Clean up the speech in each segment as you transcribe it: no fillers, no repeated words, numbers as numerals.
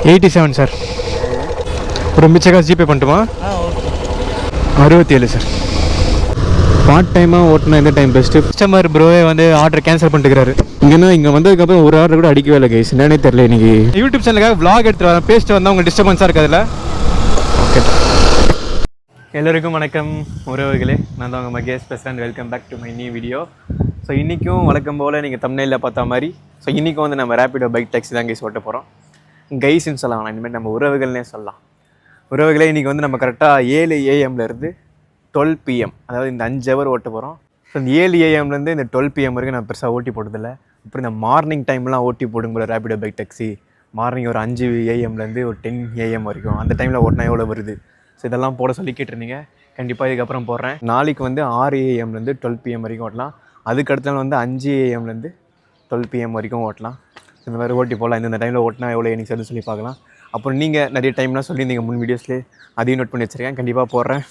87 sir. ஒரு மிச்ச காசு ஜிபே பண்ணட்டுமா? 67 சார். பார்ட் டைமாக ஓட்டினா எந்த டைம் பெஸ்ட்டு? கஸ்டமர் ப்ரோவே வந்து ஆர்டர் கேன்சல் பண்ணிட்டுக்கிறாரு. இங்கே வந்ததுக்கப்புறம் ஒரு ஆர்டர் கூட அடிக்கவே இல்லை கைஸ். என்னன்னே தெரியல. இன்றைக்கி யூடியூப் சேனலுக்காக விளாக் எடுத்துகிட்டு வரேன். பேசிட்டு வந்தால் உங்களுக்கு டிஸ்டர்பன்ஸாக இருக்காதுல்ல? ஓகே. எல்லோருக்கும் வணக்கம் உறவுகளே. நான் தான் உங்கள் மகேஷ் பேசுகிறேன். Welcome back to my new video. So இன்றைக்கும் வழக்கம் போல் நீங்கள் தம்ப்நெயிலில் பார்த்த மாதிரி இன்றைக்கும் வந்து நம்ம ரேபிடோ பைக் டாக்ஸி தான் கைஸ் ஓட்ட போகிறோம். கைஸ்ன்னு சொல்லலாம், இனிமேல் நம்ம உறவுகள்னே சொல்லலாம். உறவுகளே, இன்றைக்கி வந்து நம்ம கரெக்டாக 7 AM - 12 PM, அதாவது இந்த 5 ஹவர் ஓட்ட போகிறோம். ஸோ இந்த 7 AM இந்த 12 PM வரைக்கும் நான் பெருசாக ஓட்டி போட்டதில்லை. அப்புறம் இந்த மார்னிங் டைம்லாம் ஓட்டி போடும் போல ரேபிடோ பைக் டாக்ஸி மார்னிங் ஒரு 5 AM ஒரு 10 AM வரைக்கும் அந்த டைமில் ஓட்டினா எவ்வளோ வருது. ஸோ இதெல்லாம் போட சொல்லி கேட்டிருந்தீங்க. கண்டிப்பாக இதுக்கப்புறம் போடுறேன். நாளைக்கு வந்து 6 AM 12 PM வரைக்கும் ஓட்டலாம். அதுக்கடுத்த நாள் வந்து 5 AM 12 PM வரைக்கும் ஓட்டலாம். இந்த மாதிரி ஓட்டி போகலாம். இந்த டைமில் ஓட்டினா எவ்வளோ எனக்கு சேர்ந்து சொல்லி பார்க்கலாம். அப்புறம் நீங்கள் நிறைய டைம்லாம் சொல்லியிருந்தீங்க முன் வீடியோஸ்லேயே, அதையும் நோட் பண்ணி வச்சுருக்கேன். கண்டிப்பாக போடுறேன்.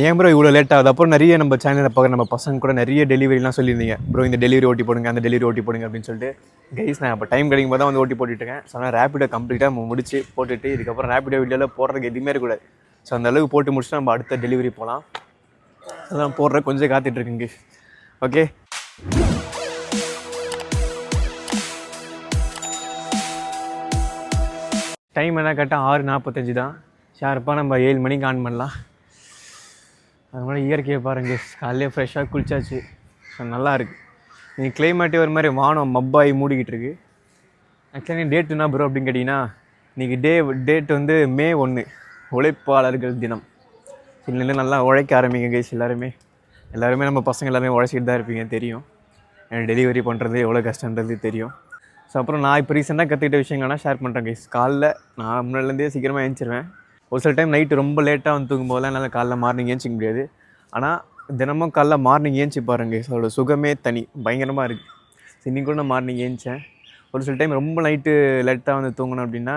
ஏன் ப்ரோ இவ்வளோ லேட் ஆகுது? அப்புறம் நிறைய நம்ம சேனலில் பார்க்குற நம்ம பசங்க கூட நிறைய டெலிவரிலாம் சொல்லியிருந்தீங்க. ப்ரோ இந்த டெலிவரி ஓட்டி போடுங்க, அந்த டெலிவரி ஓட்டி போடுங்க அப்படின்னு சொல்லிட்டு. கைஸ், நான் இப்போ டைம் கிடைக்கும் போது தான் வந்து ஓட்டி போட்டுருக்கேன். ஸோ ஆனால் ரேபிடோ கம்ப்ளீட்டாக முடிச்சு போட்டுட்டு இதுக்கப்புறம் ரேபிடோ வீடியோவில் போடுறதுக்கு எதுவுமே இருக்கக்கூடாது. ஸோ அந்த அளவுக்கு போட்டு முடிச்சுட்டு நம்ம அடுத்த டெலிவரி போகலாம். அதான் போடுற கொஞ்சம் காத்துட்ருக்குங்க. ஓகே. டைம் என்ன கேட்டால் 6:45 தான். ஷார்ப்பாக நம்ம 7 மணிக்கு ஆன் பண்ணலாம். அது மாதிரி இயற்கையை பாருங்க. காலையிலே ஃப்ரெஷ்ஷாக குளிச்சாச்சு. நல்லா இருக்குது. நீங்கள் கிளைமேட்டே ஒரு மாதிரி வானம் மப்பாகி மூடிக்கிட்டு இருக்கு. ஆக்சுவலி டேட் என்ன ப்ரோ அப்படின்னு கேட்டிங்கன்னா, இன்றைக்கி டேட் வந்து May 1, உழைப்பாளர்கள் தினம். இதுலேருந்து நல்லா உழைக்க ஆரம்பிங்க கைஸ். எல்லாருமே நம்ம பசங்க எல்லாருமே உழைச்சிக்கிட்டு தான் இருப்பீங்க, தெரியும். டெலிவரி பண்ணுறது எவ்வளோ கஷ்டன்றது தெரியும். ஸோ அப்புறம் நான் இப்போ ரீசெண்டாக கற்றுக்கிட்ட விஷயங்கள்லாம் ஷேர் பண்ணுறேன் கைஸ். காலைல நான் முன்னாடிலேருந்தே சீக்கிரமாக எழுந்திருவேன். ஒரு சில டைம் நைட்டு ரொம்ப லேட்டாக வந்து தூங்கும் போதெல்லாம் என்னால் காலைல மார்னிங் ஏஞ்சிக்க முடியாது. ஆனால் தினமும் காலைல மார்னிங் ஏஞ்சி பாருங்க, அதோட சுகமே தனி, பயங்கரமாக இருக்குது. இன்னைக்கு கூட நான் மார்னிங் ஏஞ்சிச்சேன். ஒரு சில டைம் ரொம்ப நைட்டு லேட்டாக வந்து தூங்கணும் அப்படின்னா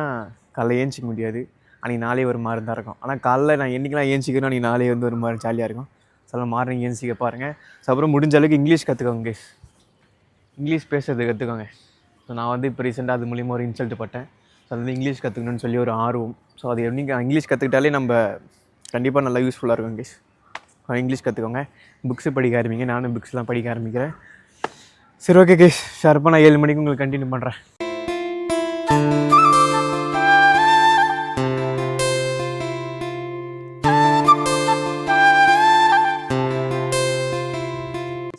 காலைல ஏஞ்சிக்க முடியாது. அன்றைக்கி நாளே ஒரு மாதிரி தான் இருக்கும். ஆனால் காலைல நான் என்றைக்கெலாம் ஏஞ்சிக்கணும் அன்றைக்கி நாளே வந்து ஒரு மாதிரி ஜாலியாக இருக்கும். ஸோ மார்னிங் ஏஞ்சிக்க பாருங்கள். ஸோ அப்புறம் முடிஞ்ச அளவுக்கு இங்கிலீஷ் கற்றுக்கோங்க கைஸ். இங்கிலீஷ் பேசுறது கற்றுக்கோங்க. ஸோ நான் வந்து இப்போ ரீசெண்டாக அது மூலிமா ஒரு இன்சல்ட் பட்டேன். ஸோ அது வந்து இங்கிலீஷ் கற்றுக்கணும்னு சொல்லி ஒரு ஆர்வம். ஸோ அது நீங்கள் இங்கிலீஷ் கற்றுக்கிட்டாலே நம்ம கண்டிப்பாக நல்லா யூஸ்ஃபுல்லாக இருக்கும் கைஸ். இங்கிலீஷ் கற்றுக்கோங்க. புக்ஸு படிக்க ஆரம்பிங்க. நானும் புக்ஸ்லாம் படிக்க ஆரம்பிக்கிறேன். சரி, ஓகே கைஸ். ஷார்ப்பாக நான் 7 மணிக்கு உங்களுக்கு கண்டினியூ பண்ணுறேன்.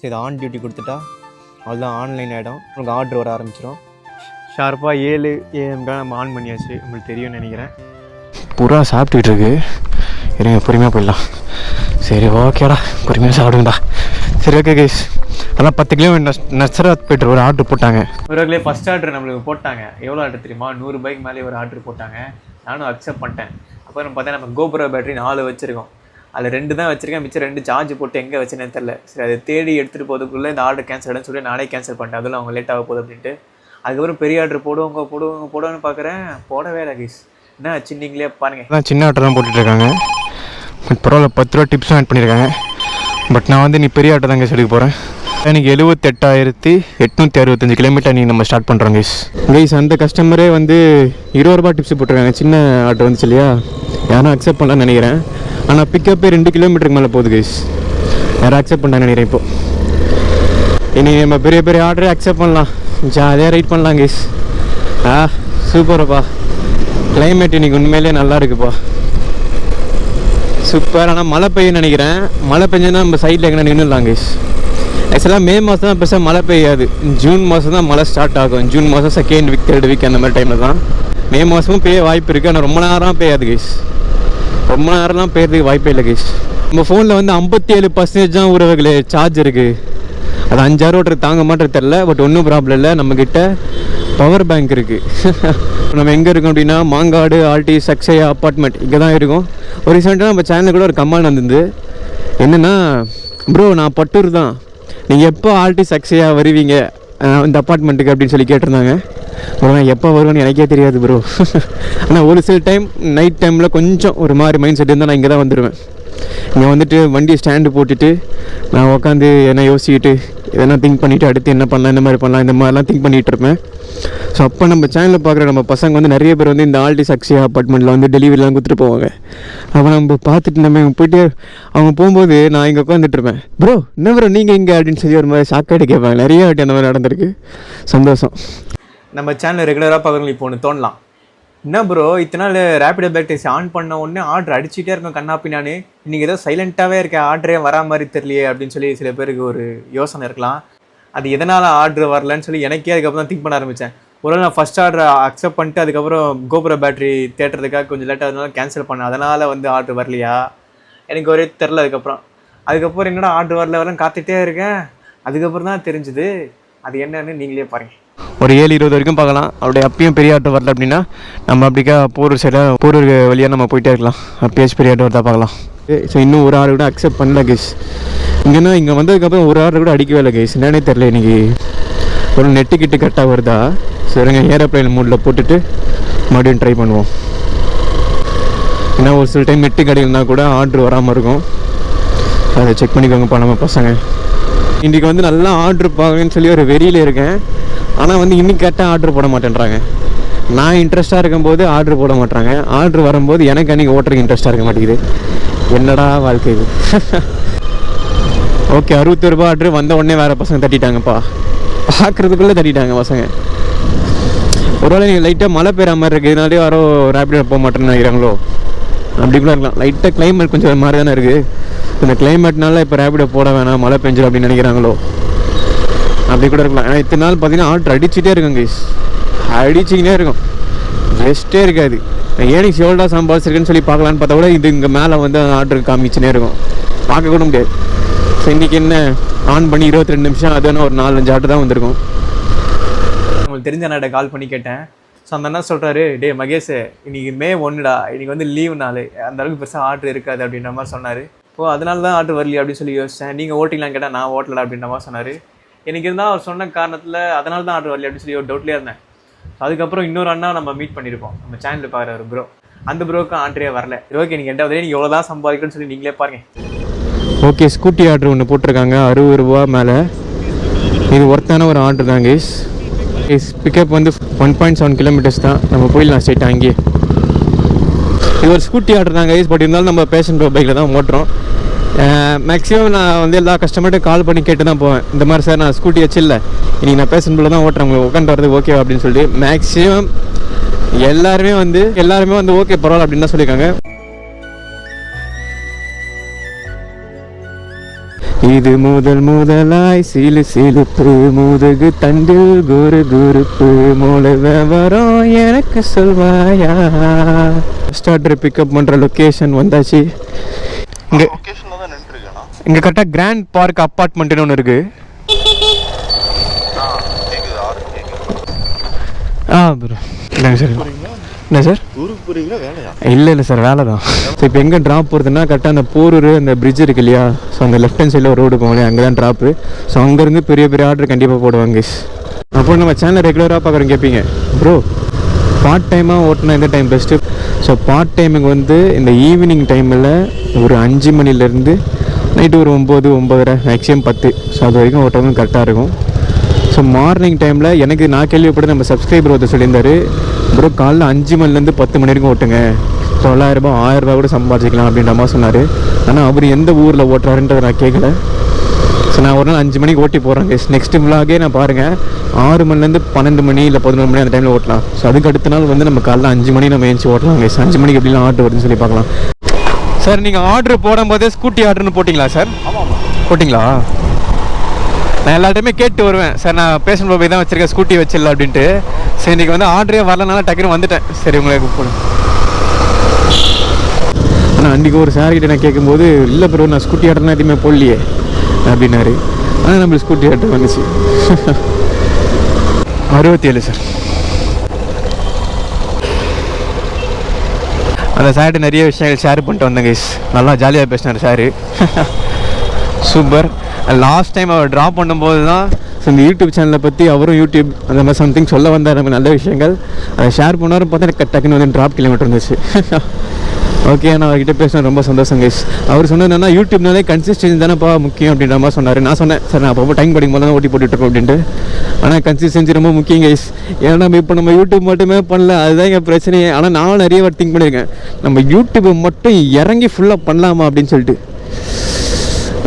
சரி, இது ஆன் டியூட்டி கொடுத்துட்டா அவ்வளோதான், ஆன்லைன் ஆகிடும். உங்களுக்கு ஆர்டர் வர ஆரம்பிச்சிடும். ஷார்ப்பாக 7 AM நம்ம ஆன் பண்ணியாச்சு. உங்களுக்கு தெரியும்னு நினைக்கிறேன். புறா சாப்பிட்டுக்கிட்டு இருக்கு. இருங்க, பொறுமையாக போயிடலாம். சரி, ஓகேடா, பொறுமையாக சாப்பிடுங்கடா. சரி, ஓகே கைஸ். அதான் 10 கிலோமீட்டர் நசராத் போய்ட்டு ஒரு ஆர்டர் போட்டாங்க. ஒருவர்களே, ஃபஸ்ட் ஆர்டர் நம்மளுக்கு போட்டாங்க. எவ்வளோ ஆர்டர் தெரியுமா? 100 ரூபாய்க்கு மேலே ஒரு ஆர்டர் போட்டாங்க. நானும் அக்செப்ட் பண்ணிட்டேன். அப்புறம் பார்த்தா நம்ம கோபுரோ பேட்டரி 4 வச்சுருக்கோம். அதில் 2 தான் வச்சுருக்கேன். மிச்சம் 2 சார்ஜ் போட்டு எங்கே வச்சுன்னு தெரில. சரி, அதை தேடி எடுத்துகிட்டு போகிறதுக்குள்ளே இந்த ஆர்டர் கேன்சல் ஆகிடுன்னு சொல்லி நானே கேன்சல் பண்ணிட்டேன். அதில் அவங்க லேட் ஆக போகுது அப்படின்ட்டு. அதுக்கப்புறம் பெரிய ஆர்டர் போடுவான்னு பார்க்குறேன். போடவே இல்லை கைஸ். என்ன சின்னங்களே பாருங்கள். அதான் சின்ன ஆர்டர் தான் போட்டுட்ருக்காங்க. பட் பரவாயில்ல, 10 ரூபா டிப்ஸும் ஆட் பண்ணியிருக்காங்க. பட் நான் வந்து நீ பெரிய ஆட்டோ தான் கைஸ் எடுக்க போகிறேன். எனக்கு 78,865 கிலோமீட்டர் நீங்கள் நம்ம ஸ்டார்ட் பண்ணுறோம் கைஸ். கைஸ், அந்த கஸ்டமரே வந்து 20 ரூபா டிப்ஸ் போட்டிருக்காங்க. சின்ன ஆட்டோ வந்துச்சு இல்லையா, யாரும் அக்செப்ட் பண்ணலான்னு நினைக்கிறேன். ஆனால் பிக்கப்பே 2 கிலோமீட்டருக்கு மேலே போகுது கைஸ். யாரும் அக்செப்ட் பண்ணலான்னு நினைக்கிறேன். இப்போது இனி நம்ம பெரிய ஆர்டரே அக்செப்ட் பண்ணலாம். ஜாலியாக ரைட் பண்ணலாம் கைஸ். சூப்பர்ப்பா. கிளைமேட் இன்றைக்கி உண்மையிலே நல்லா இருக்குப்பா, சூப்பர். ஆனால் மழை பெய்யும்னு நினைக்கிறேன். மழை பெஞ்சதுன்னா நம்ம சைடில் எங்கே நின்றுடலாம் கைஸ். ஆக்சுவலாக மே மாதம் தான் பெருசாக மழை பெய்யாது. ஜூன் மாதம் தான் மழை ஸ்டார்ட் ஆகும். ஜூன் மாதம் 2nd வீக் 3rd வீக் அந்த மாதிரி டைமில் தான். மே மாதமும் பெய்ய வாய்ப்பு இருக்குது. ஆனால் ரொம்ப நேரம் பெய்யாது கைஸ். ரொம்ப நேரம்லாம் பெய்யறதுக்கு வாய்ப்பே இல்லை கைஸ். நம்ம ஃபோனில் வந்து 57% தான் உறவுகளே சார்ஜ் இருக்குது. அது 5 hour ஓட்டுறது தாங்க மாட்டேறது தெரில. பட் ஒன்றும் ப்ராப்ளம் இல்லை. நம்மக்கிட்ட பவர் பேங்க் இருக்குது. நம்ம எங்கே இருக்கோம் அப்படின்னா மாங்காடு ஆல்டி சக்ஸையா அப்பார்ட்மெண்ட் இங்கே தான் இருக்கும். ஒரு ரீசெண்டாக நம்ம சேனலில் கூட ஒரு கமெண்ட் வந்திருந்து. என்னென்னா, ப்ரோ நான் பட்டூர் தான், நீங்கள் எப்போ ஆல்டி சக்ஸையா வருவீங்க இந்த அப்பார்ட்மெண்ட்டுக்கு அப்படின்னு சொல்லி கேட்டிருந்தாங்க. ப்ரோ நான் எப்போ வருவேன்னு எனக்கே தெரியாது ப்ரோ. ஆனால் ஒரு சில டைம் நைட் டைமில் கொஞ்சம் ஒரு மாதிரி மைண்ட் செட் இருந்தால் நான் இங்கே தான் வந்துடுவேன். இங்கே வந்துட்டு வண்டி ஸ்டாண்டு போட்டுட்டு நான் உட்காந்து என்ன யோசிச்சுட்டு எதனா திங்க் பண்ணிவிட்டு அடுத்து என்ன பண்ணலாம், இந்த மாதிரிலாம் திங்க் பண்ணிகிட்டு இருப்பேன். ஸோ அப்போ நம்ம சேனலில் பார்க்குற நம்ம பசங்க வந்து நிறைய பேர் வந்து இந்த ஆல்டி சக்ஸியா அப்பார்ட்மெண்ட்டில் வந்து டெலிவரிலாம் கொடுத்துட்டு போவாங்க. அப்போ நம்ம பார்த்துட்டு நம்ம போயிட்டு அவங்க போகும்போது நான் இங்கே உட்காந்துட்ருப்பேன். ப்ரோ என்ன ப்ரோ நீங்கள் இங்கே அப்படின்னு சொல்லி ஒரு மாதிரி ஷாக்காகிட்டு கேட்பாங்க. நிறைய வாட்டி அந்த மாதிரி நடந்திருக்கு. சந்தோஷம். நம்ம சேனல் ரெகுலராக பார்க்குறவங்க இப்போ ஒன்று தோணலாம், என்ன ப்ரோ இத்தனை நாள் ரேபிடோ பேக் டேக்ஸி ஆன் பண்ண உடனே ஆர்டர் அடிச்சுட்டே இருக்கேன் கண்ணாப்பி, நான் இன்றைக்கி ஏதோ சைலண்ட்டாகவே இருக்கேன், ஆர்டரே வரா மாதிரி தெரியலையே அப்படின்னு சொல்லி சில பேருக்கு ஒரு யோசனை இருக்கலாம். அது எதனால் ஆர்டர் வரலன்னு சொல்லி எனக்கே அதுக்கப்புறம் தான் திங்க் பண்ண ஆரம்பித்தேன். ஒரு நான் ஃபஸ்ட் ஆர்டர் அக்செப்ட் பண்ணிட்டு அதுக்கப்புறம் கோபுர பேட்டரி தேட்டுறதுக்காக கொஞ்சம் லேட்டாக அதனால கேன்சல் பண்ணேன். அதனால் வந்து ஆர்டர் வரலையா எனக்கு ஒரே தெரில. அதுக்கப்புறம் என்னடா ஆர்டர் வரலன்னு காத்துட்டே இருக்கேன். அதுக்கப்புறம் தான் தெரிஞ்சுது அது என்னன்னு நீங்களே பாருங்கள். ஒரு 7:20 வரைக்கும் பார்க்கலாம். அப்படியே அப்பயும் பெரிய ஆட்டோ வரல அப்படின்னா நம்ம அப்படிக்கா போரூர் சைடாக போரூர் வழியாக நம்ம போயிட்டே இருக்கலாம். அப்பயாச்சும் பெரிய ஆட்டோ வரதா பார்க்கலாம். ஸோ இன்னும் ஒரு ஆர்டர் கூட அக்செப்ட் பண்ணல கைஸ். இங்கேன்னா இங்கே வந்ததுக்கப்புறம் ஒரு ஆர்டர் கூட அடிக்கவே இல்லை கைஸ். என்னன்னே தெரில. இன்றைக்கி ஒரு நெட்டு கிட்டு கரெக்டாக வருதா? சரிங்க, ஏரோப்ளைன் மூடில் போட்டுட்டு மறுபடியும் ட்ரை பண்ணுவோம். ஏன்னா ஒரு சில டைம் நெட்டு கிடைக்கலனா கூட ஆர்டர் வராமல் இருக்கும். அதை செக் பண்ணிக்கோங்கப்பா நம்ம பசங்க. இன்றைக்கி வந்து நல்லா ஆர்டர் பார்க்கணுன்னு சொல்லி ஒரு வெறியில் இருக்கேன். ஆனால் வந்து இன்னைக்கு கேட்டால் ஆர்டர் போட மாட்டேன்றாங்க. நான் இன்ட்ரெஸ்ட்டாக இருக்கும்போது ஆர்டர் போட மாட்டாங்க. ஆர்டர் வரும்போது எனக்கு அன்றைக்கி ஓட்டுறதுக்கு இன்ட்ரெஸ்ட்டாக இருக்க மாட்டேங்குது. என்னடா வாழ்க்கை இது. ஓகே, 61 ரூபா ஆர்டர் வந்த உடனே வேறு பசங்க தட்டிட்டாங்கப்பா. பார்க்குறதுக்குள்ளே தட்டிட்டாங்க பசங்க. ஒருவேளை நீங்கள் லைட்டாக மழை பெய்கிற மாதிரி இருக்குது, இதனாலே யாரோ ரேபிடோ போக மாட்டேன்னு நினைக்கிறாங்களோ? அப்படி கூட இருக்கலாம். லைட்டாக கிளைமேட் கொஞ்சம் மாதிரி தானே இருக்குது. இந்த கிளைமேட்னால இப்போ ரேபிடோ போட வேணாம், மழை பெஞ்சிடும் அப்படின்னு நினைக்கிறாங்களோ? அப்படி கூட இருக்கலாம். ஏன்னா இத்தனை நாள் பார்த்தீங்கன்னா ஆர்டர் அடிச்சுட்டே இருக்கும் கைஸ். அடிச்சுக்கிட்டே இருக்கும், ரெஸ்ட்டே இருக்காது. ஏனிக்ஸ் எவ்வளோடா சம்பாதிச்சிருக்குன்னு சொல்லி பார்க்கலான்னு பார்த்தா கூட இது இங்கே மேலே வந்து ஆர்டர் காமிச்சுனே இருக்கும், பார்க்க கூட முடியாது. ஸோ இன்றைக்கி என்ன ஆன் பண்ணி 22 நிமிஷம், அது வேணா ஒரு 4-5 ஆர்டர் தான் வந்திருக்கும். உங்களுக்கு தெரிஞ்ச அண்ணாட்ட கால் பண்ணி கேட்டேன். ஸோ அந்த அண்ணா சொல்கிறாரு, டே மகேஷ் இன்றைக்கி May 1டா, இன்றைக்கி வந்து லீவ் நாள், அந்த அளவுக்கு பெருசாக ஆர்டர் இருக்காது அப்படின்ற மாதிரி சொன்னார். இப்போது அதனால தான் ஆர்டர் வரலையே அப்படின்னு சொல்லி யோசித்தேன். நீங்கள் ஓட்டிங்களான்னு கேட்டால் நான் ஓட்டலடா அப்படின்ற மாதிரி சொன்னார். எனக்கு இருந்தால் அவர் சொன்ன காரணத்தில் அதனால தான் ஆர்டர் வரல அப்படின்னு சொல்லி ஒரு டவுட்லேயே இருந்தேன். அதுக்கப்புறம் இன்னொரு அண்ணா நம்ம மீட் பண்ணியிருப்போம் நம்ம சேனலில் பார்க்குற ஒரு ப்ரோ. அந்த ப்ரோக்கும் ஆர்டரே வரல. ஓகே, நீங்கள் ரெண்டாவது நீங்கள் எவ்வளோ தான் சம்பாதிக்கணும்னு சொல்லி நீங்களே பாருங்கள். ஓகே, ஸ்கூட்டி ஆர்டர் ஒன்று போட்டிருக்காங்க 60 ரூபா மேலே. இது ஒர்த்தான ஒரு ஆர்டர் தான் கைஸ். பிக்கப் வந்து 1.7 கிலோமீட்டர்ஸ் தான். நம்ம போயிடலாம் ஸ்ட்ரைட்டாக அங்கேயே. இது ஒரு ஸ்கூட்டி ஆர்டர் தான் கைஸ். பட் இருந்தாலும் நம்ம பேஷன் ப்ரோ பைக்கில் தான் ஓட்டுறோம். மேக்ஸிமம் நான் வந்து எல்லா கஸ்டமர்ட்டும் கால் பண்ணி கேட்டு தான் போவேன். இந்த மாதிரி சார் நான் ஸ்கூட்டி வச்சில்ல, இன்றைக்கி நான் பேஷன் ப்ரோவில் தான் ஓட்டுறேன், உங்களுக்கு உட்காந்து வரது ஓகே அப்படின்னு சொல்லி மேக்ஸிமம் எல்லாருமே வந்து ஓகே பரவாயில்ல அப்படின்னு தான் சொல்லியிருக்காங்க. இது முதலாய் சிலுப்பு முதுகு தண்டில் குருப்பு மூளை விவரம் எனக்கு சொல்வாயா. ஸ்டார்டர் பிக்கப் பண்ணுற லொக்கேஷன் வந்தாச்சு. இங்கே கரெக்டாக கிராண்ட் பார்க் அப்பார்ட்மெண்ட்டுன்னு ஒன்று இருக்குது. ப்ரோ இல்லைங்க சார். என்ன சார் ஊருக்கு போகிறீங்களா வேலையா? இல்லை சார், வேலை தான். ஸோ இப்போ எங்கே ட்ராப் போகிறதுனா கரெக்டாக அந்த போரூர் அந்த பிரிட்ஜ் இருக்கு இல்லையா, ஸோ அந்த லெஃப்ட் ஹேண்ட் சைடில் ஒரு ரோடு போகலையே, அங்கே தான் ட்ராப்பு. ஸோ அங்கேருந்து பெரிய ஆர்டர் கண்டிப்பாக போடுவாங்க. அப்போ நம்ம சேனல் ரெகுலராக பார்க்குறோம். கேட்பீங்க ப்ரோ பார்ட் டைமாக ஓட்டினா எந்த டைம் பெஸ்ட்டு? ஸோ பார்ட் டைமுக்கு வந்து இந்த ஈவினிங் டைமில் ஒரு 5 மணிலேருந்து நைட்டு ஒரு 9, 9:30 மேக்ஸிமம் 10. ஸோ அது வரைக்கும் ஓட்டுறது கரெக்டாக இருக்கும். ஸோ மார்னிங் டைமில் எனக்கு நான் கேள்விப்பட்டு நம்ம சப்ஸ்கிரைபர் ஒருத்தர் சொல்லியிருந்தார், ப்ரோ காலைல 5 மணிலேருந்து 10 மணி வரைக்கும் ஓட்டுங்க, 900 ரூபா 1000 ரூபா கூட சம்பாதிக்கலாம் அப்படின்ற மாதிரி சொன்னார். ஆனால் அவர் எந்த ஊரில் ஓட்டுறாருன்றதை நான் கேட்கல. ஸோ நான் ஒரு நாள் 5 மணிக்கு ஓட்டி போகிறேன். நெக்ஸ்ட் விலாகே நான் பாருங்கள் 6 மணிலேருந்து 12 மணி இல்லை 11 மணி அந்த டைமில் ஓட்டலாம். ஸோ அதுக்கு அடுத்த நாள் வந்து நம்ம காலைல 5 மணி நம்ம ஏஞ்சி ஓட்டலாம். 5 மணிக்கு எப்படிலாம் ஆர்டர் வருதுன்னு சொல்லி பார்க்கலாம். சார் நீங்கள் ஆர்டர் போடும்போதே ஸ்கூட்டி ஆர்டர்னு போட்டிங்களா சார்? ஆமாம் போட்டிங்களா? நான் எல்லாத்தையுமே கேட்டு வருவேன், சார் நான் பேஷன் போய் தான் வச்சுருக்கேன், ஸ்கூட்டி வச்சிடல அப்படின்ட்டு. சரி இன்றைக்கி வந்து ஆர்டரே வரலனால டக்குன்னு வந்துட்டேன். சரி உங்களுக்கு போடு. ஆனால் அன்றைக்கி ஒரு சார்கிட்ட நான் கேட்கும்போது, இல்லை ப்ரோ நான் ஸ்கூட்டி ஆர்டர்னா எதுவுமே போடலையே அப்படின்னாரு. ஆனால் நம்மளுக்கு ஸ்கூட்டி ஆர்டர் வந்துச்சு. 67 சார். அந்த சார்கிட்ட நிறைய விஷயங்கள் ஷேர் பண்ணிட்டு வந்தேன் கைஸ். நல்லா ஜாலியாக பேசினார் சார். சூப்பர். லாஸ்ட் டைம் அவர் ட்ராப் பண்ணும்போது தான் இந்த யூடியூப் சேனலை பற்றி அவரும் யூடியூப் அந்த மாதிரி சம்திங் சொல்ல வந்தார். நமக்கு நல்ல விஷயங்கள் அதை ஷேர் பண்ணாரும் பார்த்தா எனக்கு டக்குன்னு வந்து ட்ராப் கிலோமீட்டர் இருந்துச்சு. ஓகே, நான் அவர்கிட்ட பேசினேன், ரொம்ப சந்தோஷம் கைஸ். அவர் சொன்னது என்னன்னா, யூடியூப்னாலே கன்சிஸ்டன்சி தானேப்பா முக்கியம் அப்படின்ற மாதிரி சொன்னார். நான் சொன்னேன், சார் நான் அப்போ டைம் படிக்கும் போது தான் ஓட்டி போட்டுருக்கோம் அப்படின்ட்டு. ஆனால் கன்சிஸ்டன்சி ரொம்ப முக்கியம் கைஸ். ஏன்னா நம்ம யூடியூப் மட்டுமே பண்ணல, அதுதான் எங்கள் பிரச்சனையே. ஆனால் நான் நிறைய வாட்டி திங்க் பண்ணியிருக்கேன், நம்ம யூடியூப்பை மட்டும் இறங்கி ஃபுல்லாக பண்ணலாமா அப்படின்னு சொல்லிட்டு.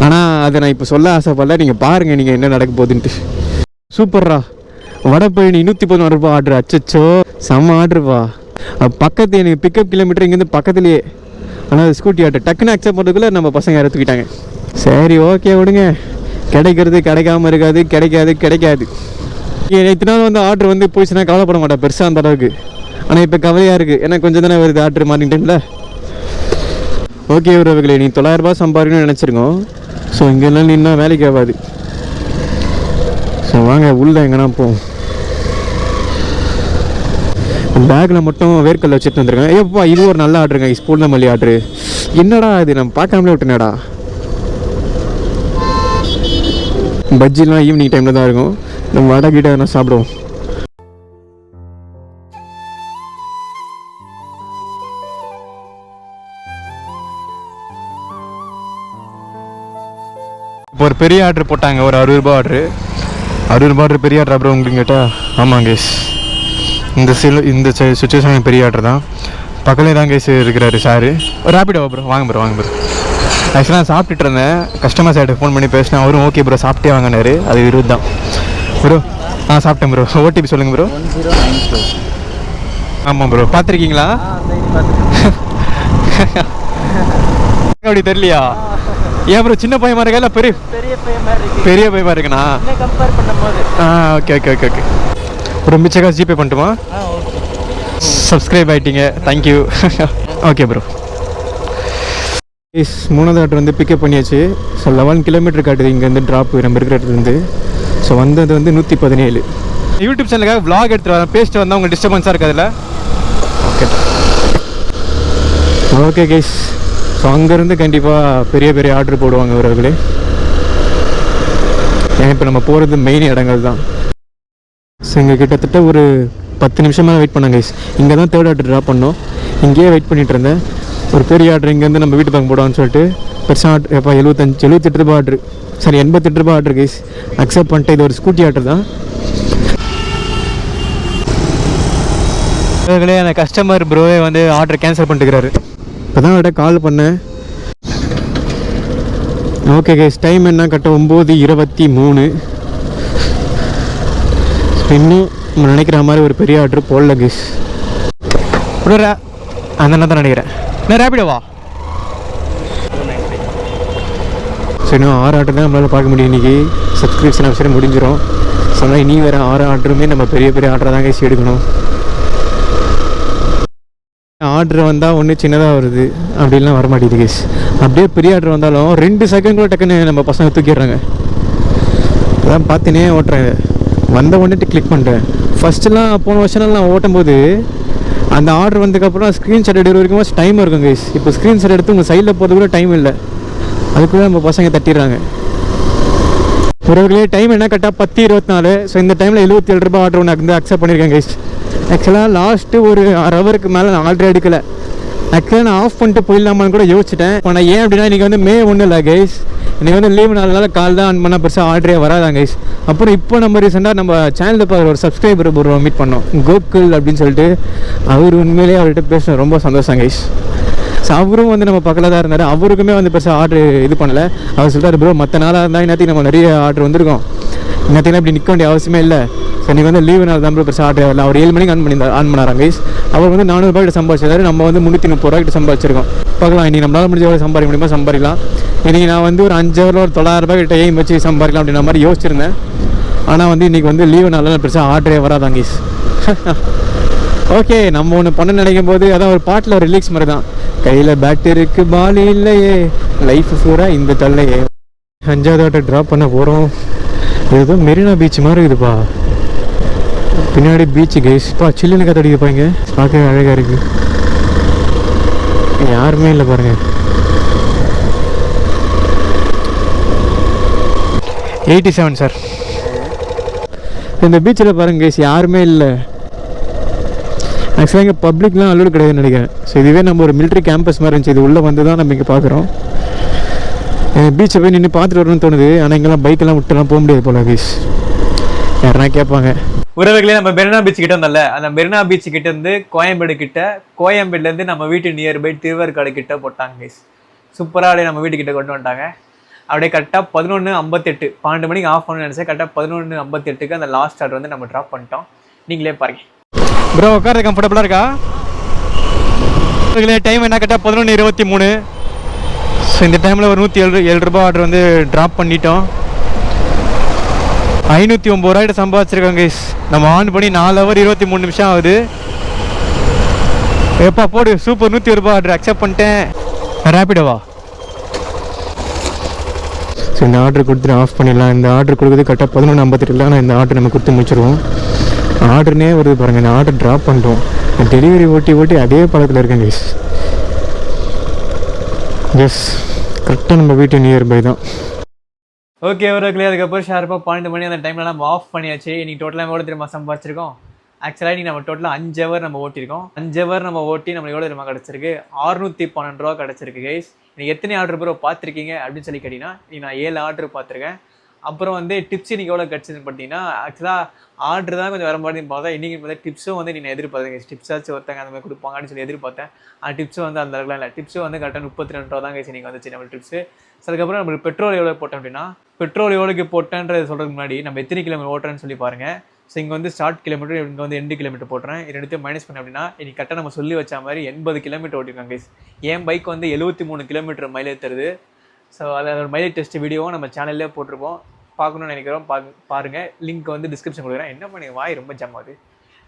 ஆனால் அதை நான் இப்போ சொல்ல ஆசைப்படல, நீங்கள் பாருங்கள் நீங்கள் என்ன நடக்க போகுதுன்ட்டு. சூப்பர்ரா, வடபழனி 114 ரூபா ஆர்டர். அச்சோ செம்ம ஆர்டருப்பா. பக்கத்து எனக்கு பிக்கப் கிலோமீட்டர் இங்கேருந்து பக்கத்துலேயே. ஆனால் அது ஸ்கூட்டி ஆர்டர் டக்குன்னு அக்செப்ட் பண்ணுறதுக்குள்ளே நம்ம பசங்க யாரை தூக்கிட்டாங்க. சரி ஓகே விடுங்க, கிடைக்கிறது கிடைக்காம இருக்காது, கிடைக்காது. இத்தனை நாள் வந்து ஆர்டர் வந்து போயிடுச்சுன்னா கவலைப்பட மாட்டேன் பெருசாக அந்த அளவுக்கு. ஆனால் இப்போ கவலையாக இருக்குது, ஏன்னா கொஞ்சம் தானே வருது ஆர்டர் மார்னிங் டைமில். ஓகே உறவுகளே, நீ 900 ரூபா சம்பாதிக்கணும்னு நினச்சிருக்கோம். ஸோ இங்கெல்லாம் நின்னா வேலைக்கு ஆகாது. ஸோ வாங்க உள்ளே எங்கன்னா போவோம். பேக்கில் மட்டும் வேர்க்கல்ல வச்சுட்டு வந்துருக்கேன். ஏப்பா இது ஒரு நல்ல ஆர்டருங்க, ஸ்பூல் மல்லி ஆர்டரு. என்னடா இது நம்ம பார்க்காமலே விட்டுனேடா. பஜ்ஜிலாம் ஈவினிங் டைமில் தான் இருக்கும், நம்ம வடை கிட்ட எதனா சாப்பிடுவோம். இப்போ ஒரு பெரிய ஆர்டர் போட்டாங்க, ஒரு 60 ரூபா ஆர்டரு. 60 ரூபா ஆர்டர் பெரிய ஆர்டர் அப்புறம் உங்களுக்கு கேட்டால் ஆமாம் கேஸ். இந்த சுச்சுவேஷன் பெரிய ஆர்டர் தான். பக்கத்துலேயே தான் கேஸ் இருக்கிறாரு சாரு. ரேபிடோ ப்ரோ, வாங்க ப்ரோ. ஆக்சுவலாக நான் சாப்பிட்டுட்டு இருந்தேன், கஸ்டமர் சைடு ஃபோன் பண்ணி பேசினேன். அவரும் ஓகே ப்ரோ சாப்பிட்டே வாங்கினாரு. அது 20 தான் ப்ரோ. சாப்பிட்டேன் ப்ரோ. ஓடிபி சொல்லுங்கள் ப்ரோ. 1094. ஆமாம் ப்ரோ, பார்த்துருக்கீங்களா? அப்படி தெரியலையா? ஏன் ப்ரோ சின்ன பையன் இருக்கா இல்லை பெரிய பையன் இருக்குண்ணா? Okay bro. மிச்ச காசு ஜிபே பண்ணட்டுமா? சப்ஸ்கிரைப் ஆகிட்டீங்க, தேங்க்யூ. Okay bro. மூணாவது ஆர்டர் வந்து பிக்கப் பண்ணியாச்சு. ஸோ 11 கிலோமீட்டர் காட்டுது இங்கேருந்து ட்ராப்பு நம்ம இருக்கிற இடத்துலேருந்து. ஸோ வந்தது வந்து 117. யூடியூப் சேனலுக்காக விளாக் எடுத்துகிட்டு வரேன், பேசிட்டு வந்தால் உங்களுக்கு டிஸ்டர்பன்ஸாக இருக்குது அதில். Okay guys. ஸோ அங்கேருந்து கண்டிப்பாக பெரிய ஆர்டர் போடுவாங்க உறவுகளே. ஏன்னா இப்போ நம்ம போகிறது மெயின் இடங்கள் தான். ஸோ இங்கே கிட்டத்தட்ட ஒரு 10 நிமிஷமாக வெயிட் பண்ணாங்க கைஸ். இங்கே தான் தேர்ட் ஆர்டர் ட்ராப் பண்ணோம். இங்கேயே வெயிட் பண்ணிகிட்டு இருந்தேன். ஒரு பெரிய ஆர்டர் இங்கேருந்து நம்ம வீட்டு பக்கம் போடுவான்னு சொல்லிட்டு பெருசாக ஆர்டர். எப்போ 78 ரூபா ஆர்டர், சரி 88 ரூபா ஆர்டர் கைஸ். அக்செப்ட் பண்ணிட்டு இது ஒரு ஸ்கூட்டி ஆர்டர் தான். அந்த கஸ்டமர் ப்ரோவே வந்து ஆர்டர் கேன்சல் பண்ணிட்டுக்கிறாரு. இப்போ தான் அவர்கிட்ட கால் பண்ணேன். ஓகே கைஸ், டைம் என்ன கரெக்டாக 9:23. இன்னும் நம்ம நினைக்கிற மாதிரி ஒரு பெரிய ஆர்டர் போடல கைஸ். அந்த தான் நினைக்கிறேன். நான் ரேபிடோவா? சரி, இன்னும் 6 ஆர்டர் தான் நம்மளால் பார்க்க முடியும் இன்றைக்கி. சப்ஸ்கிரிப்ஷன் ஆப்ஷன் முடிஞ்சிடும். சொன்னால் இனி வேறு 6 ஆர்டருமே நம்ம பெரிய ஆர்டராக தான் கைஸ் எடுக்கணும். ஆர்டர் வந்தால் ஒன்று சின்னதாக வருது, அப்படின்லாம் வரமாட்டேங்குது கேஸ். அப்படியே பெரிய ஆர்டர் வந்தாலும் 2 செகண்ட் கூட டக்குன்னு நம்ம பசங்க தூக்கிடுறாங்க. அதான் பார்த்துனே ஓட்டுறேன். வந்த உடனே கிளிக் பண்ணுறேன். ஃபஸ்ட்டுலாம் போன வருஷம்லாம் நான் ஓட்டும்போது அந்த ஆர்டர் வந்ததுக்கப்புறம் ஸ்க்ரீன்ஷாட் எடுக்கிற வரைக்கும் டைம் இருக்கும் கைஸ். இப்போ ஸ்க்ரீன்ஷாட் எடுத்து உங்கள் சைடில் போகிறது கூட டைம் இல்லை, அதுக்குள்ளே நம்ம பசங்க தட்டிடுறாங்க. ஒருவர்களே டைம் என்ன கரெக்டாக 10:24. ஸோ இந்த டைமில் 77 ரூபா ஆர்டர் ஒன்று வந்து அக்செப்ட் பண்ணியிருக்கேன் கைஸ். ஆக்சுவலாக லாஸ்ட்டு ஒரு 1 ஹவருக்கு மேலே நான் ஆர்டர் எடுக்கலை. ஆக்சுவலாக நான் ஆஃப் பண்ணிட்டு போயிடலாமான்னு கூட யோசிச்சிட்டேன். ஆனால் ஏன் அப்படின்னா இன்றைக்கி வந்து மே 1 இல்லை கைஸ். இன்றைக்கி வந்து லீவு நாள் கால் தான் ஆன் பண்ணால் பெருசாக ஆர்டரே வராதான் கைஸ். அப்புறம் இப்போ நம்ம ரீசெண்டாக நம்ம சேனலில் பார்க்குற ஒரு சப்ஸ்கிரைபர் ஒரு மீட் பண்ணோம், கோகுல் அப்படின்னு சொல்லிட்டு. அவர் உண்மையிலேயே அவர்கிட்ட பேச ரொம்ப சந்தோஷம் கைஸ். ஸோ அவரும் வந்து நம்ம பக்கத்தில் தான் இருந்தார். அவருக்குமே வந்து பெருசாக ஆர்டர் இது பண்ணலை. அவர் சொல்கிறார், ப்ரோ மற்ற நாளாக இருந்தால் இன்னத்துக்கு நம்ம நிறைய ஆர்டர் வந்திருக்கோம், இன்னத்துக்கு இப்படி நிற்க வேண்டிய அவசியமே இல்லை. ஸோ நீங்கள் வந்து லீவு நாள் தான் ப்ரோ பெருசாக ஆர்டர் வரல. அவர் 7 மணிக்கு ஆன் பண்ணாராங்க கைஸ். அவர் வந்து 400 ரூபாய்கிட்ட சம்பாதிச்சாரு, நம்ம வந்து 330 ரூபாய்கிட்ட சம்பாதிச்சிருக்கோம். பார்க்கலாம் இன்றைக்கி நம்மளால் முடிஞ்ச எவ்வளோ சம்பாதிக்க முடியுமா சம்பாதிக்கலாம். இன்றைக்கி நான் வந்து ஒரு 5 ஹவரில் ஒரு 900 ரூபாய்கிட்ட எய்ம் வச்சு சம்பாதிக்கலாம் அப்படின்ற மாதிரி யோசிச்சிருந்தேன். ஆனால் வந்து இன்றைக்கி வந்து லீவு நாளில் பெருசாக ஆர்டரே வராதாங்க கைஸ். ஓகே, நம்ம ஒன்று பண்ண நினைக்கும் போது அதான் ஒரு பாட்டில் ஒரு ரிலீக்ஸ் மாதிரி தான். கையில் பேட் இருக்கு பால் இல்லையே, லைஃப் பூராக இந்த தொல்லையே. 5வது ஆட்டை ட்ராப் பண்ண போகிறோம். ஏதோ மெரினா பீச் மாதிரி இருக்குதுப்பா, பின்னாடி பீச்சு கைஸ்ப்பா. சில்லுன்னு கத்தடிக்குப்பாங்க, பார்க்கவே அழகாக இருக்குது. யாருமே இல்லை பாருங்கள். 87 சார். இந்த பீச்சில் பாருங்க கைஸ், யாருமே இல்லை. ஆக்சுவலாக இங்கே பப்ளிக்லாம் அலோடு கிடையாதுன்னு நினைக்கிறேன். ஸோ இதுவே நம்ம ஒரு மிலிட்ரி கேம்பஸ் மாதிரி இருந்துச்சு. இது உள்ளே வந்து தான் நம்ம இங்கே பார்க்குறோம். பீச்சை போய் நின்று பார்த்துட்டு வரணும்னு தோணுது. ஆனால் இங்கெல்லாம் பைக்கெல்லாம் விட்டுலாம் போக முடியாது போல கைஸ். யாருன்னா கேட்பாங்க. உறவுகளே, நம்ம மெரினா பீச் கிட்ட வந்தோம்ல, அந்த மெரினா பீச் கிட்ட இருந்து கோயம்பேடு கிட்ட, கோயம்பேடுலேருந்து நம்ம வீட்டு நியர்பை திருவேற்காடு கிட்ட போட்டாங்க கைஸ். சூப்பராக அப்படியே நம்ம வீட்டுக்கிட்ட கொண்டு வந்துட்டாங்க. அப்படியே கரெக்டாக 11:58 12 மணிக்கு ஆஃப் பண்ணணும்னு நினச்சேன். கரெக்டாக 11:58க்கு அந்த லாஸ்ட் ஆர்டர் வந்து நம்ம ட்ராப் பண்ணிட்டோம். நீங்களே பாருங்க ப்ரோ. உட்கார கம்ஃபர்டபுளாக இருக்கா? டைம் என்ன கரெக்டாக 11:23. ஸோ இந்த டைமில் ஒரு 107 ரூபா ஆர்டர் வந்து ட்ராப் பண்ணிட்டோம். 509 ரூபாய்ட்டு சம்பாதிச்சிருக்கோம் கைஸ். நம்ம ஆன் பண்ணி 4 ஹவர் 23 நிமிஷம் ஆகுது. எப்பா போடு, சூப்பர். 101 ரூபா ஆர்டர் அக்செப்ட் பண்ணிட்டேன். ரேப்பிடோவா? ஸோ இந்த ஆர்டர் கொடுத்துட்டு ஆஃப் பண்ணிடலாம். இந்த ஆர்டர் கொடுக்குறது கரெக்டாக 11:58. ஆனால் இந்த ஆர்டர் நம்ம கொடுத்து முடிச்சிடுவோம். ஆர்டர்னே வருது பாருங்கள். இந்த ஆர்டர் ட்ராப் பண்ணிட்டோம். டெலிவரி ஓட்டி அதே பழத்தில் இருக்கேன் கைஸ். எஸ், கரெக்டாக நம்ம வீட்டு நியர்பை தான். ஓகே, ஒரு அதுக்கப்புறம் ஷார்ப்பாக 12 மணி அந்த டைமில் நம்ம ஆஃப் பண்ணியாச்சு. இன்னைக்கு டோட்டலாக எவ்வளோ தெரியுமா சம்பாதிச்சிருக்கோம்? ஆக்சுவலாக இன்றைக்கி நம்ம டோட்டலாக 5 ஹவர் நம்ம ஓட்டியிருக்கோம். 5 ஹவர் நம்ம ஓட்டி நம்மளுக்கு எவ்வளோ தெரியுமா கிடச்சிருக்கு? 612 ரூபா கிடச்சிருக்கு கைஸ். நீங்கள் எத்தனை ஆர்டர் ப்ரோ பார்த்துருக்கீங்க அப்படின்னு சொல்லி கேட்டிங்கன்னா, நான் 7 ஆர்டர் பார்த்துருக்கேன். அப்புறம் வந்து டிப்ஸ் இன்றைக்கி எவ்வளோ கிடச்சிதுன்னு பார்த்தீங்கன்னா, ஆக்சுவலாக ஆர்டர் தான் கொஞ்சம் வர மாதிரி பார்த்தா, இன்றைக்கி பார்த்தா டிப்ஸும் வந்து நீங்கள் எதிர்பார்த்தேன். டிப்ஸாச்சும் ஒருத்தங்க அந்த மாதிரி கொடுப்பாங்க அப்படின்னு சொல்லி எதிர்பார்த்தேன். ஆனால் டிப்ஸும் வந்து அந்த அளவுக்குலாம் இல்லை. டிப்ஸும் வந்து கரெக்டாக 32 ரூபா தான் கைஸ் இன்றைக்கி வந்துச்சு நம்ம டிப்ஸு. அதுக்கப்புறம் நம்மளுக்கு பெட்ரோல் எவ்வளோ போட்டோம் அப்படின்னா, பெட்ரோல் எவ்வளோக்கு போட்டேன்றது சொல்கிறதுக்கு முன்னாடி நம்ம எத்தனை கிலோமீட்டர் ஓட்டுறேன்னு சொல்லி பாருங்கள். ஸோ இங்கே வந்து ஸ்டார்ட் கிலோமீட்டர், இங்கே வந்து எண்டு கிலோமீட்டர் போட்டுறேன். இது எடுத்து மைனஸ் பண்ண அப்படின்னா இன்றைக்கி கரெக்டாக நம்ம சொல்லி வச்ச மாதிரி 80 கிலோமீட்டர் ஓட்டிருக்காங்க கைஸ். என் பைக் வந்து 73 கிலோமீட்டர் மைலேஜ் தருது. ஸோ அதில் ஒரு மைலேஜ் டெஸ்ட் வீடியோவும் நம்ம சேனல்லே போட்டிருப்போம். பார்க்கணும்னு நினைக்கிறோம், பாருங்கள். லிங்க் வந்து டிஸ்கிரிப்ஷன் கொடுக்குறேன். என்ன பண்ணி வாய் ரொம்ப ஜம் ஆகுது,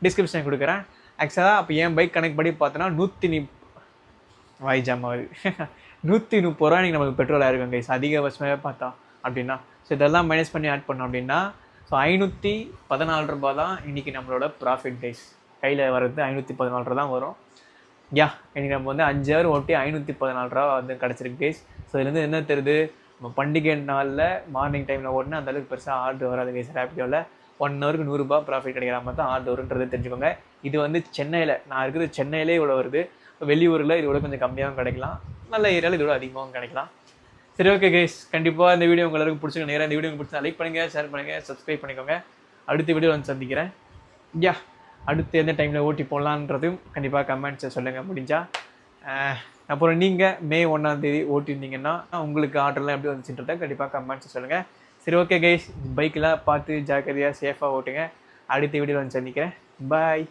டிஸ்கிரிப்ஷன் கொடுக்குறேன். ஆக்சுவலாக அப்போ என் பைக் கணக்கு படி பார்த்தோன்னா 130 வாய் ஜம் ஆகுது 130 ரூபா இன்றைக்கி நமக்கு பெட்ரோல் ஆயிருக்கும் கைஸ், அதிகபட்சமாகவே பார்த்தா அப்படின்னா. ஸோ இதெல்லாம் மைனஸ் பண்ணி ஆட் பண்ணோம் அப்படின்னா ஸோ 514 ரூபா தான் இன்றைக்கி நம்மளோட ப்ராஃபிட் கைஸ். கையில் வர்றது 514 ரூபா தான் வரும். இன்றைக்கி நம்ம வந்து 5 ஹவர் ஓட்டி 514 ரூபா வந்து கிடச்சிருக்கு கைஸ். ஸோ இதுலேருந்து என்ன தெரியுது, நம்ம பண்டிகை நாளில் மார்னிங் டைமில் ஓட்டினா அந்தளவுக்கு பெருசாக ஆர்டர் வராது கைஸ். ரேப்பிடோவில் 1 ஹவருக்கு 100 ரூபா ப்ராஃபிட் கிடைக்கிற மாதிரி தான் ஆர்டர் வருன்றது தெரிஞ்சுக்கோங்க. இது வந்து சென்னையில், நான் இருக்கிறது சென்னையிலே இவ்வளோ வருது. வெளியூரில் இதோட கொஞ்சம் கம்மியாகவும் கிடைக்கலாம், நல்ல ஏரியாவில் இதோட அதிகமாகவும் கிடைக்கலாம். சரி, ஓகே கைஸ், கண்டிப்பாக இந்த வீடியோ உங்களுக்கு பிடிச்சிருக்க நேரம். இந்த வீடியோ பிடிச்சா லைக் பண்ணுங்கள், ஷேர் பண்ணுங்கள், சப்ஸ்கிரைப் பண்ணிக்கோங்க. அடுத்த வீடியோ வந்து சந்திக்கிறேன். அடுத்து எந்த டைமில் ஓட்டி போடலான்றதும் கண்டிப்பாக கமெண்ட்ஸை சொல்லுங்கள் முடிஞ்சா. அப்புறம் நீங்கள் May 1 ஓட்டியிருந்தீங்கன்னா உங்களுக்கு ஆர்டர்லாம் எப்படி வந்துச்சுன்றதை கண்டிப்பாக கமெண்ட்ஸை சொல்லுங்கள். சரி, ஓகே கைஸ், பைக்கெலாம் பார்த்து ஜாக்கிரதையாக சேஃபாக ஓட்டுங்க. அடுத்த வீடியோ வந்து சந்திக்கிறேன். பாய்.